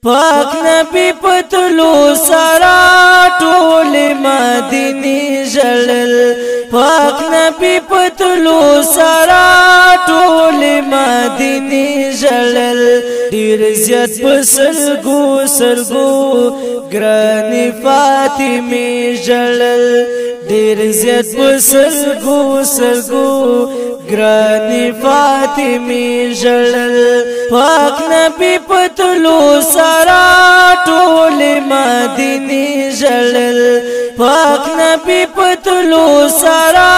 پاک نبی پتلو سرا ټول مدینه جلل پاک نبی پتلو سرا ټول مدینه جلل ډیر زیات پسرګو سرګو ګرانی فاطمه جلل ډیر زیات پسرګو سرګو ګرانی فاطمه جلل پاک نبی پتلو سرا ټول مدینه جلل پاک نبی پتلو سرا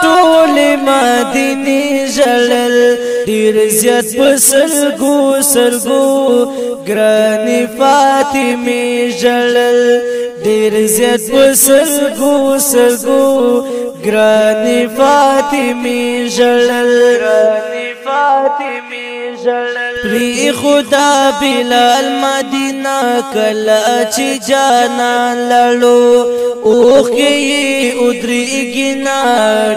ټول مدینه جلل ډیر زیات پسرګو سرګو ګرانی فاطمه جلل ډیر زیات پسرګو سرګو ګرانی فاطمه جلل ګرانی فاطمه جلل پری خدا بلال مدینہ کلا چی جانا لړو اوخ کی ادری گنا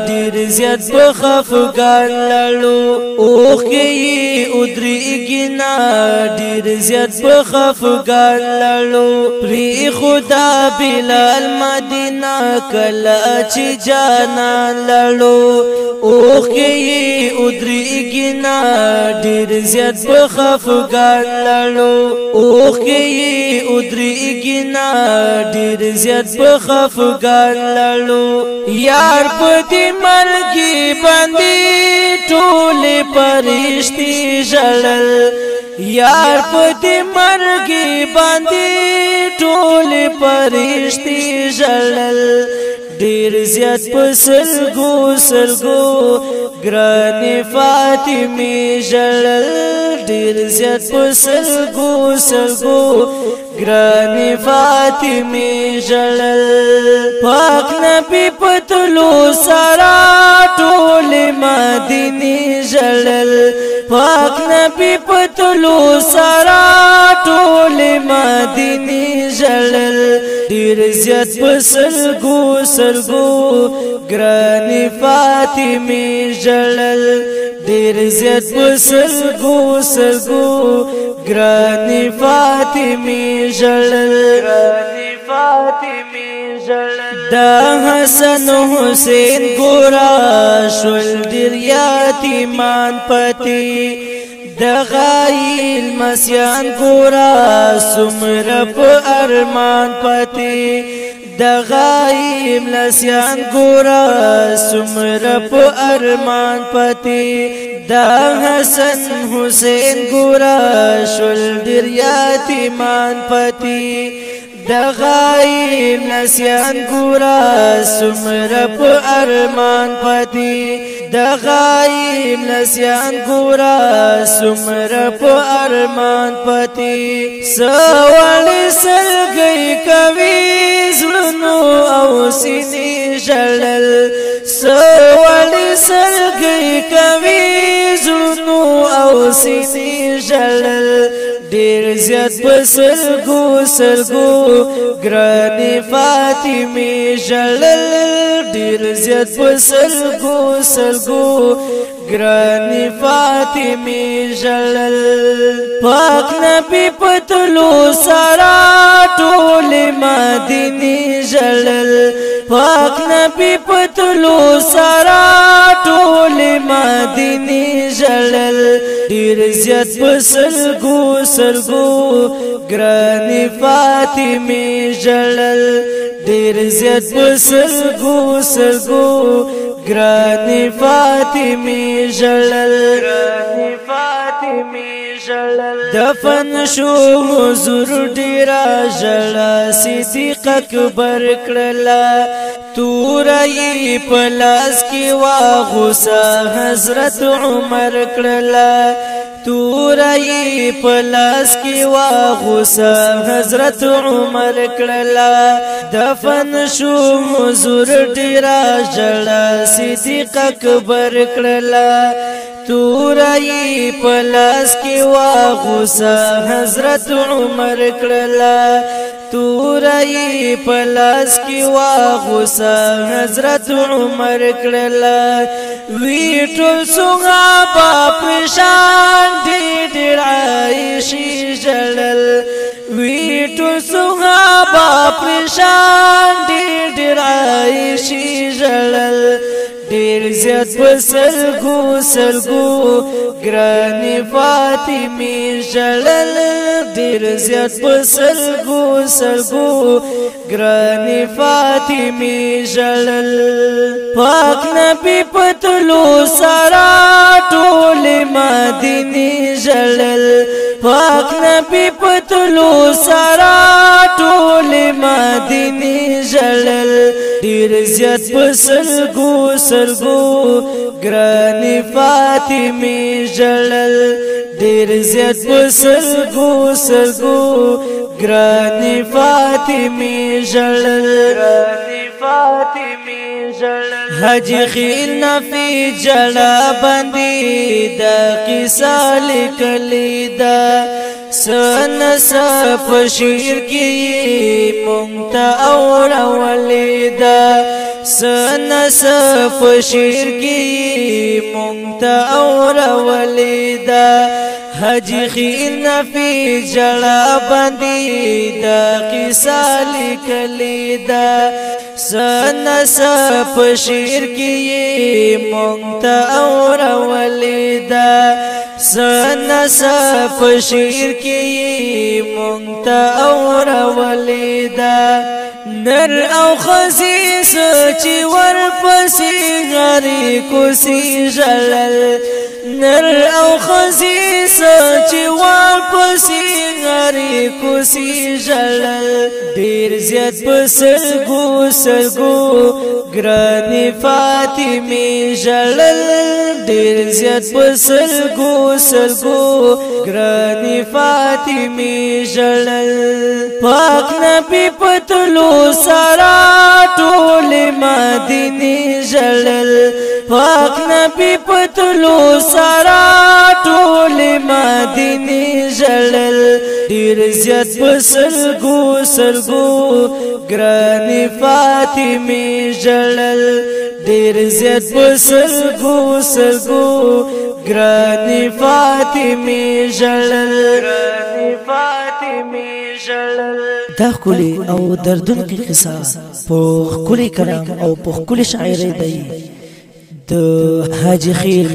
ډیر زیات بخفغان لړو اوخ کی ادری گنا ډیر زیات بخفغان لړو پری خدا بلال مدینہ کلا چی جانا لړو اوخ کی ادری گنا ډیر زیات بخفغان لړو اوخ کی ادری گنا ډیر زیات بخفغان لړو یار پدی مرګي باندې ټول پرشتي جلل یار پدی مرګي باندې ټول پرشتي جلل ډیر زیات پسرګو سرګو ګرانی فاطمه جلل ډیر زیات پسرګو سرګو ګرانی فاطمه جلل پاک نبی پتلو سرا ټول مدینه جلل پاک نبی پتلو سرا ټول مدینه جلل ډیر زیات پسرګو سرګو ګرانی فاطمه جلل ډیر زیات پسرګو سرګو ګرانی فاطمه جلل ګرانی فاطمه جلل دا حسن حسین ګورا شول ډیر یتیمان پتی د غایل مسیان ګورا سمره په ارمان پتی د غایب لسیان ګورا سمره په ارمان پتی دا حسن حسین ګورا شول ډیر یتیمان پتی د غایب لسیان ګورا سمره په ارمان پتی د غایب لسیان ګورا سمره په ارمان پتی سوال سلګي کوي زړونو او سینې جلل سوال سلګي کوي زړونو او سینې جلل ډیر زیات پسرګو سرګو ګرانی فاطمه جلل ډیر زیات پسرګو سرګو ګرانی فاطمه جلل پاک نبی پتلو سرا ټول مدینه جلل پاک نبی پتلو سرا ټول مدینه جلل ډیر زیات پسرګو سرګو ګرانی فاطمه جلل ډیر زیات پسرګو سرګو ګرانی فاطمه جلل ګرانی فاطمه جلل دفن شو حضور ډیرا جلا صدیق اکبر کړلا تورای پلاس کی واغوسا حضرت عمر کړلا تورای پلاس کی واغوسا حضرت عمر کړلا دفن شو حضور ډیرا جلا صدیق اکبر کړلا تورای پلاس کی واغوسا حضرت عمر کړلا تورای پلاس کی واغوسا حضرت عمر کړلا وی ټول صحابه پریشان دي ډیر عائشې جلل پریشان ډیر عایشی ژړل ډیر زیات بسلګو سلګو ګرانی فاطمی ژړل ډیر زیات بسلګو سلګو ګرانی فاطمی ژړل پاک نبی پتلو سارا ټول مدینه ژړل پاک نبی پتلو سارا ټول مدینه ژړل ډیر زیات بسلګو سلګو ګرانی فاطمی ژړل ډیر زیات بسلګو سلګو ګرانی فاطمی ژړل حاجی خیل نفی جڑا بندی دا قصہ لکلی دا سن سپ شیر کی مونگتا اور اولی دا سن سپ شیر کی مونگتا اور اولی دا حاجی خیل نفی جڑا بندی دا قصہ لکلی دا سن سپ شیر کی مونگتا اور ولیدا سن سپ شیر کی مونگتا اور ولیدا نر او خزیس چی ور پسی غری کسی جلل نر او خزیس چی ور پسی غری کسی جلل دیر زیاد بسلگو سلگو گرانی فاطمی جلل دیر زیاد بسلگو سلگو گرانی فاطمی جلل پاک نبی پتلو سارا ټول مدینه جلل پاک نبی پتلو سارا ټول مدینه جلل ډیر زیات بسلګو سلګو ګرانی فاطمی جلل ډیر زیات بسلګو سلګو ګرانی فاطمی جلل ګرانی فاطمی جلل دا خولي او دردون کی قصه په خولي کلام او په خولي شاعري دی د حاجی خیل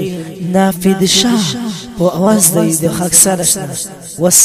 نافذ شاه په اواز دی د خاکسار وس